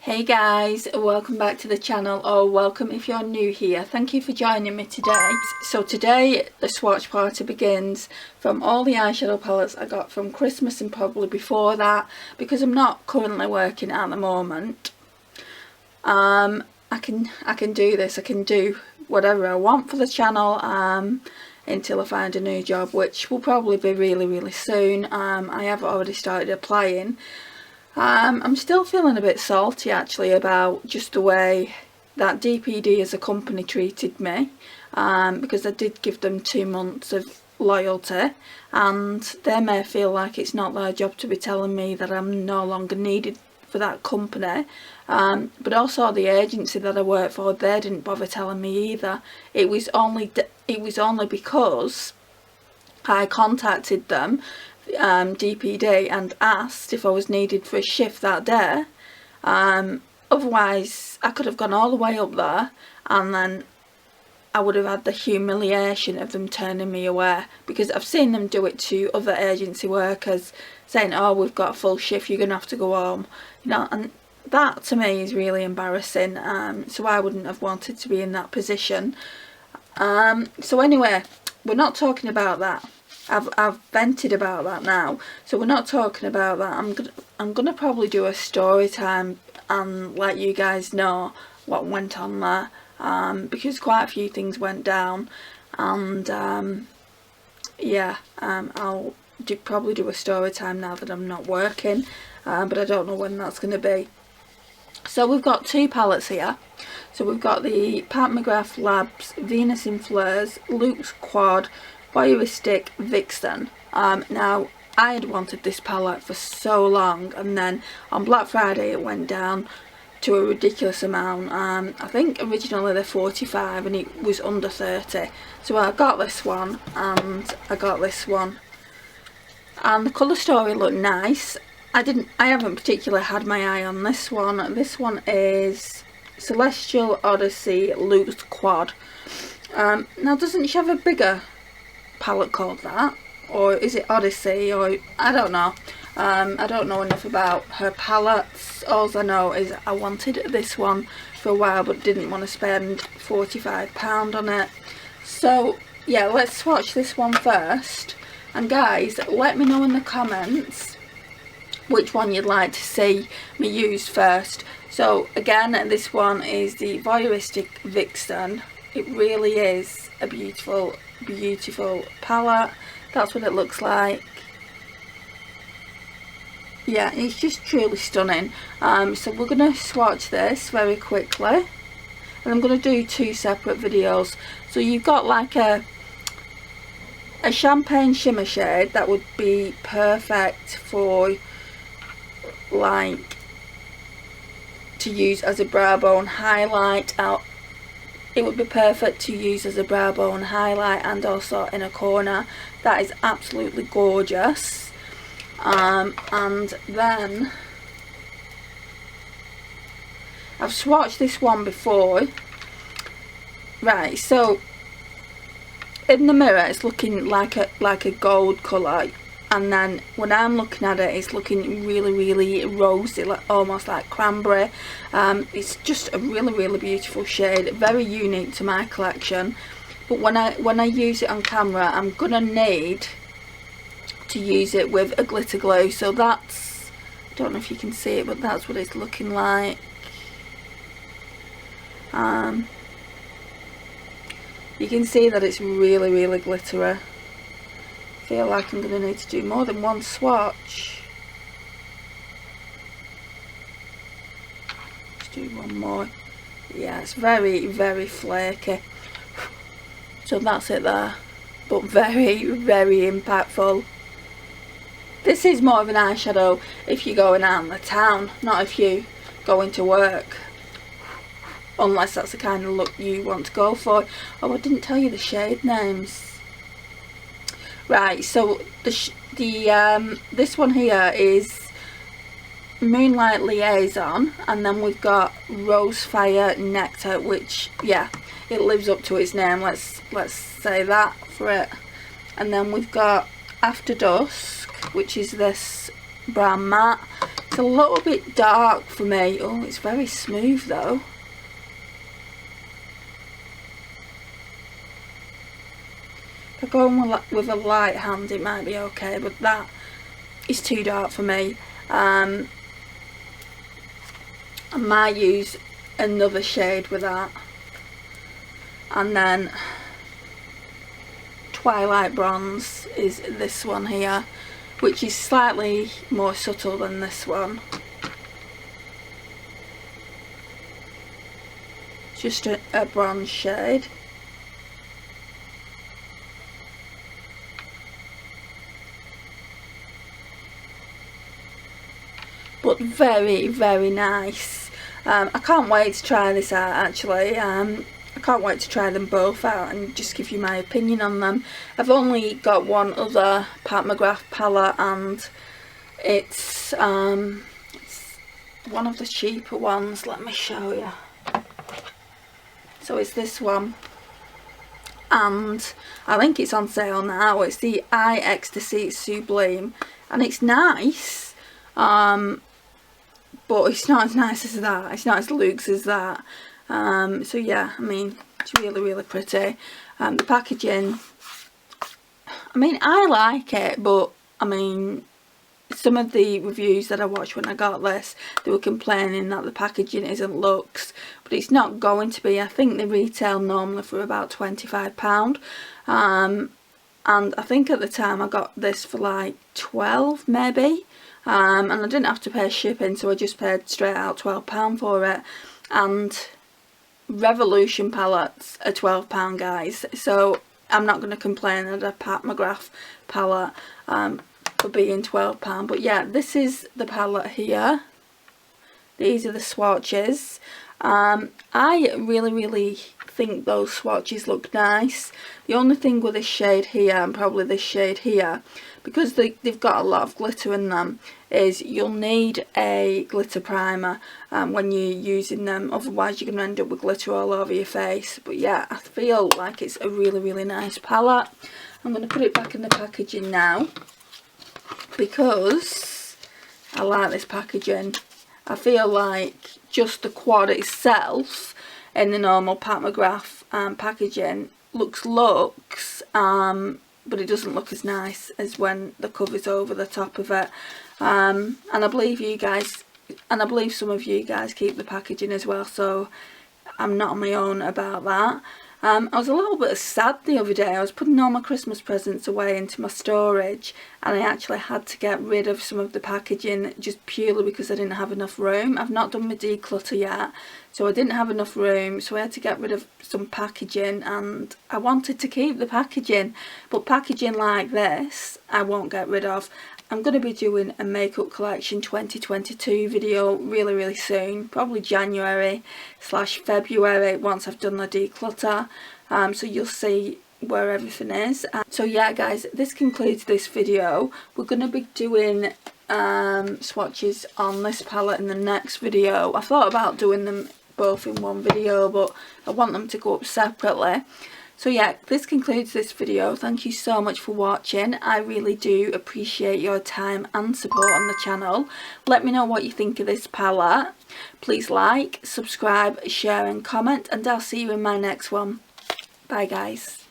Hey guys, welcome back to the channel, or welcome if you're new here. Thank you for joining me today. So today the swatch party begins from all the eyeshadow palettes I got from Christmas and probably before that, because I'm not currently working at the moment. I can do this. I can do whatever I want for the channel until I find a new job, which will probably be really soon. I have already started applying. I'm still feeling a bit salty actually about just the way that DPD as a company treated me, because I did give them 2 months of loyalty, and they may feel like it's not their job to be telling me that I'm no longer needed for that company, but also the agency that I work for, they didn't bother telling me either. It was only because I contacted them, DPD, and asked if I was needed for a shift that day. Otherwise I could have gone all the way up there and then I would have had the humiliation of them turning me away, because I've seen them do it to other agency workers, saying, oh, we've got a full shift, you're gonna have to go home, you know, and that to me is really embarrassing. So I wouldn't have wanted to be in that position. So anyway, we're not talking about that. I've vented about that now, so we're not talking about that. I'm gonna probably do a story time and let you guys know what went on there, because quite a few things went down, and yeah, I'll probably do a story time now that I'm not working, but I don't know when that's gonna be. So we've got 2 palettes here. So we've got the Mcgrath Labs Venus in Fleurs Luxe Quad Voyeuristic Vixen. Now I had wanted this palette for so long, and then on Black Friday it went down to a ridiculous amount. I think originally they're 45 and it was under 30. So I got this one and I got this one, and the colour story looked nice. I haven't particularly had my eye on this one. This one is Celestial Odyssey Luxe Quad. Now doesn't she have a bigger palette called that, or is it Odyssey, or I don't know. I don't know enough about her palettes. All I know is I wanted this one for a while but didn't want to spend £45 on it. So yeah, let's swatch this one first, and guys, let me know in the comments which one you'd like to see me use first. So again, this one is the Voyeuristic Vixen. It really is a beautiful palette. That's what it looks like. Yeah, it's just truly stunning. So we're going to swatch this very quickly, and I'm going to do 2 separate videos. So you've got like a champagne shimmer shade that would be perfect for like to use as a brow bone highlight. It would be perfect to use as a brow bone highlight and also in a corner. That is absolutely gorgeous. And then I've swatched this one before. Right, so in the mirror it's looking like a gold colour, and then when I'm looking at it, it's looking really rosy, like almost like cranberry. It's just a really beautiful shade, very unique to my collection. But when I use it on camera, I'm gonna need to use it with a glitter glue. So that's, I don't know if you can see it, but that's what it's looking like. You can see that it's really glittery. I feel like I'm going to need to do more than one swatch. Let's do one more. Yeah, it's very flaky. So that's it there. But very impactful. This is more of an eyeshadow if you're going out in the town, not if you're going to work. Unless that's the kind of look you want to go for. Oh, I didn't tell you the shade names. Right, so this one here is Moonlight Liaison, and then we've got Rosefire Nectar, which, yeah, it lives up to its name, let's say that for it. And then we've got After Dusk, which is this brown matte. It's a little bit dark for me. Oh, it's very smooth though. If I go on with a light hand it might be okay, but that is too dark for me. I might use another shade with that. And then Twilight Bronze is this one here, which is slightly more subtle than this one. Just a bronze shade. But very, very nice. I can't wait to try this out actually. I can't wait to try them both out and just give you my opinion on them. I've only got one other Pat McGrath palette, and it's one of the cheaper ones. Let me show you. So it's this one, and I think it's on sale now. It's the Eye Ecstasy Sublime, and it's nice, but it's not as nice as that. It's not as luxe as that. So yeah, I mean, it's really, really pretty. The packaging, I mean, I like it, but I mean, some of the reviews that I watched when I got this, they were complaining that the packaging isn't luxe, but it's not going to be. I think they retail normally for about £25, and I think at the time I got this for like 12 maybe, and I didn't have to pay shipping, so I just paid straight out £12 for it. And Revolution palettes are £12, guys, so I'm not going to complain at a Pat McGrath palette for being £12. But yeah, this is the palette here. These are the swatches. I really think those swatches look nice. The only thing with this shade here, and probably this shade here, because they've got a lot of glitter in them, is you'll need a glitter primer when you're using them, otherwise you're going to end up with glitter all over your face. But yeah, I feel like it's a really nice palette. I'm going to put it back in the packaging now because I like this packaging. I feel like just the quad itself in the normal Pat McGrath packaging looks luxe, but it doesn't look as nice as when the cover's over the top of it. And I believe you guys, and I believe some of you guys keep the packaging as well, so I'm not on my own about that. I was a little bit sad the other day. I was putting all my Christmas presents away into my storage, and I actually had to get rid of some of the packaging just purely because I didn't have enough room. I've not done my declutter yet, so I didn't have enough room, so I had to get rid of some packaging, and I wanted to keep the packaging, but packaging like this I won't get rid of. I'm going to be doing a makeup collection 2022 video really soon, probably January/February once I've done the declutter, so you'll see where everything is. So yeah guys, this concludes this video. We're going to be doing swatches on this palette in the next video. I thought about doing them both in one video, but I want them to go up separately. So yeah, this concludes this video. Thank you so much for watching. I really do appreciate your time and support on the channel. Let me know what you think of this palette. Please like, subscribe, share and comment, and I'll see you in my next one. Bye guys.